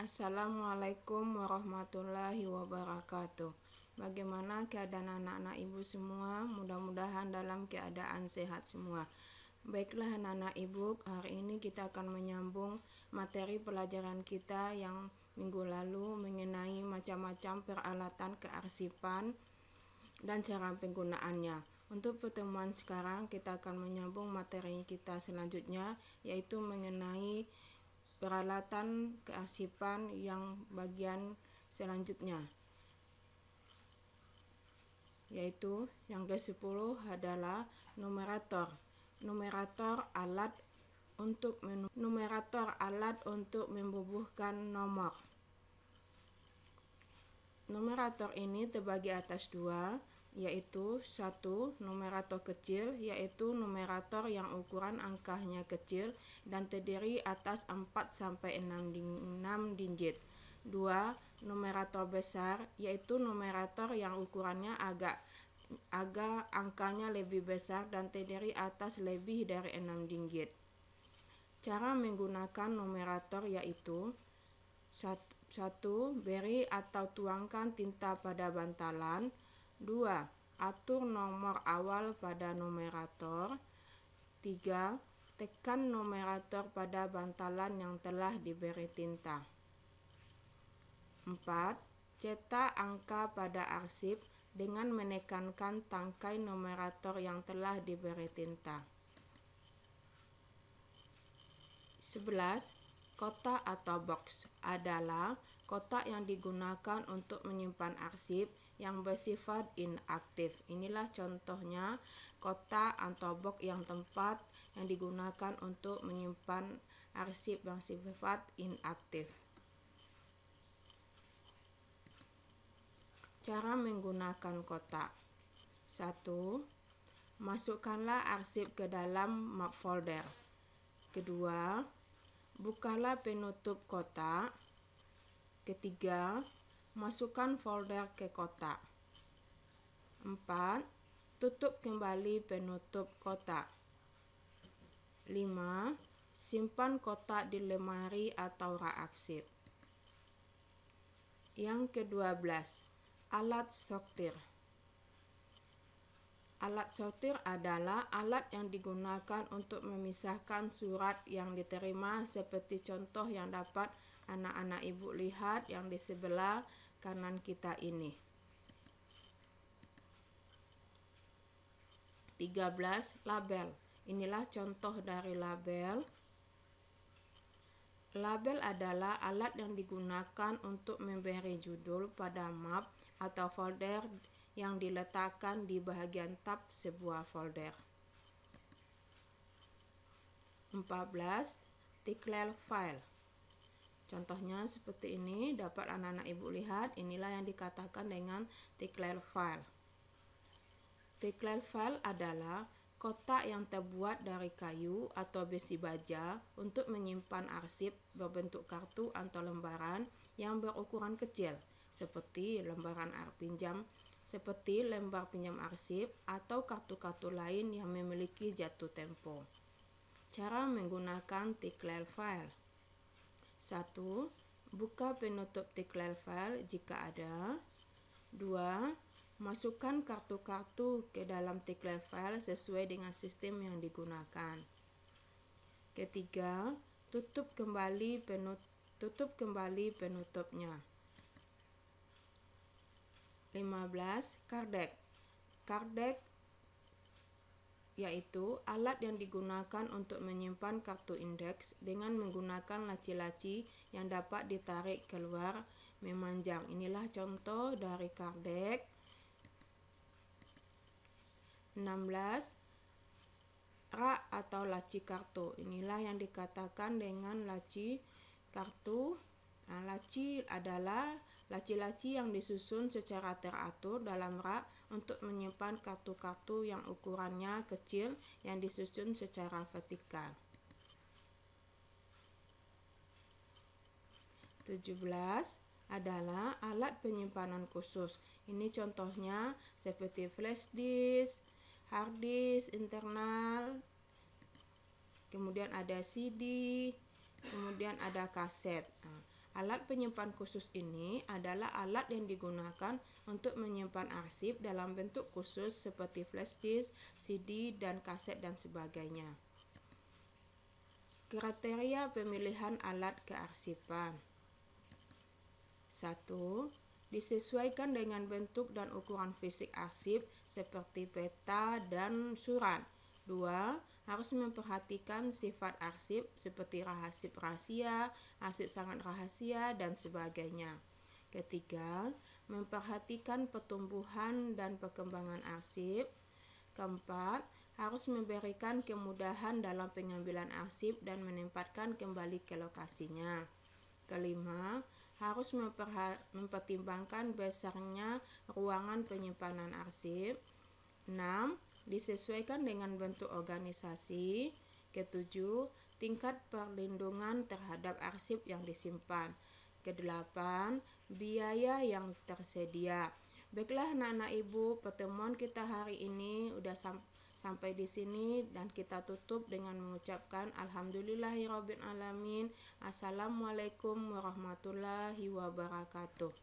Assalamualaikum warahmatullahi wabarakatuh. Bagaimana keadaan anak-anak ibu semua? Mudah-mudahan dalam keadaan sehat semua. Baiklah anak-anak ibu, hari ini kita akan menyambung materi pelajaran kita yang minggu lalu mengenai macam-macam peralatan kearsipan dan cara penggunaannya. Untuk pertemuan sekarang kita akan menyambung materi kita selanjutnya, yaitu mengenai peralatan kearsipan yang bagian selanjutnya, yaitu yang ke-10 adalah numerator. Numerator alat untuk membubuhkan nomor. Numerator ini terbagi atas dua, yaitu satu, numerator kecil, yaitu numerator yang ukuran angkanya kecil dan terdiri atas 4-6 digit. Dua, numerator besar, yaitu numerator yang ukurannya agak angkanya lebih besar dan terdiri atas lebih dari 6 digit. Cara menggunakan numerator yaitu: 1. Beri atau tuangkan tinta pada bantalan. 2. Atur nomor awal pada numerator. 3. Tekan numerator pada bantalan yang telah diberi tinta. 4. Cetak angka pada arsip dengan menekankan tangkai numerator yang telah diberi tinta. 11. Kotak atau box adalah kotak yang digunakan untuk menyimpan arsip yang bersifat inaktif. Inilah contohnya kotak atau box yang digunakan untuk menyimpan arsip yang bersifat inaktif. Cara menggunakan kotak. 1. Masukkanlah arsip ke dalam map folder. Kedua, bukalah penutup kotak. Ketiga, masukkan folder ke kotak. 4. Tutup kembali penutup kotak. 5. Simpan kotak di lemari atau rak arsip. Yang ke-12, alat sortir. Alat sortir adalah alat yang digunakan untuk memisahkan surat yang diterima, seperti contoh yang dapat anak-anak ibu lihat yang di sebelah kanan kita ini. 13. Label. Inilah contoh dari label. Label adalah alat yang digunakan untuk memberi judul pada map atau folder yang diletakkan di bagian tab sebuah folder. 14. Declare file. Contohnya seperti ini, dapat anak-anak ibu lihat, inilah yang dikatakan dengan declare file. Declare file adalah kotak yang terbuat dari kayu atau besi baja untuk menyimpan arsip berbentuk kartu atau lembaran yang berukuran kecil, seperti lembaran lembar pinjam arsip atau kartu-kartu lain yang memiliki jatuh tempo. Cara menggunakan declare file. 1. Buka penutup declare file jika ada. 2. Masukkan kartu-kartu ke dalam declare file sesuai dengan sistem yang digunakan. Ketiga, tutup kembali penutupnya. 15. Cardek. Cardek yaitu alat yang digunakan untuk menyimpan kartu indeks dengan menggunakan laci-laci yang dapat ditarik keluar memanjang. Inilah contoh dari cardek. 16. Rak atau laci kartu. Inilah yang dikatakan dengan laci kartu. Laci adalah laci-laci yang disusun secara teratur dalam rak untuk menyimpan kartu-kartu yang ukurannya kecil yang disusun secara vertikal. 17 adalah alat penyimpanan khusus. Ini contohnya seperti flash disk, hard disk internal, kemudian ada CD, kemudian ada kaset. Alat penyimpan khusus ini adalah alat yang digunakan untuk menyimpan arsip dalam bentuk khusus seperti flash disk, CD, dan kaset dan sebagainya. Kriteria pemilihan alat kearsipan. 1. Disesuaikan dengan bentuk dan ukuran fisik arsip seperti peta dan surat. 2. Harus memperhatikan sifat arsip seperti arsip rahasia, arsip sangat rahasia, dan sebagainya. Ketiga, memperhatikan pertumbuhan dan perkembangan arsip. Keempat, harus memberikan kemudahan dalam pengambilan arsip dan menempatkan kembali ke lokasinya. Kelima, harus mempertimbangkan besarnya ruangan penyimpanan arsip. 6. Disesuaikan dengan bentuk organisasi. Ketujuh, tingkat perlindungan terhadap arsip yang disimpan. Kedelapan, biaya yang tersedia. Baiklah anak-anak ibu, pertemuan kita hari ini udah sampai di sini dan kita tutup dengan mengucapkan alhamdulillahirabbil alamin. Assalamualaikum warahmatullahi wabarakatuh.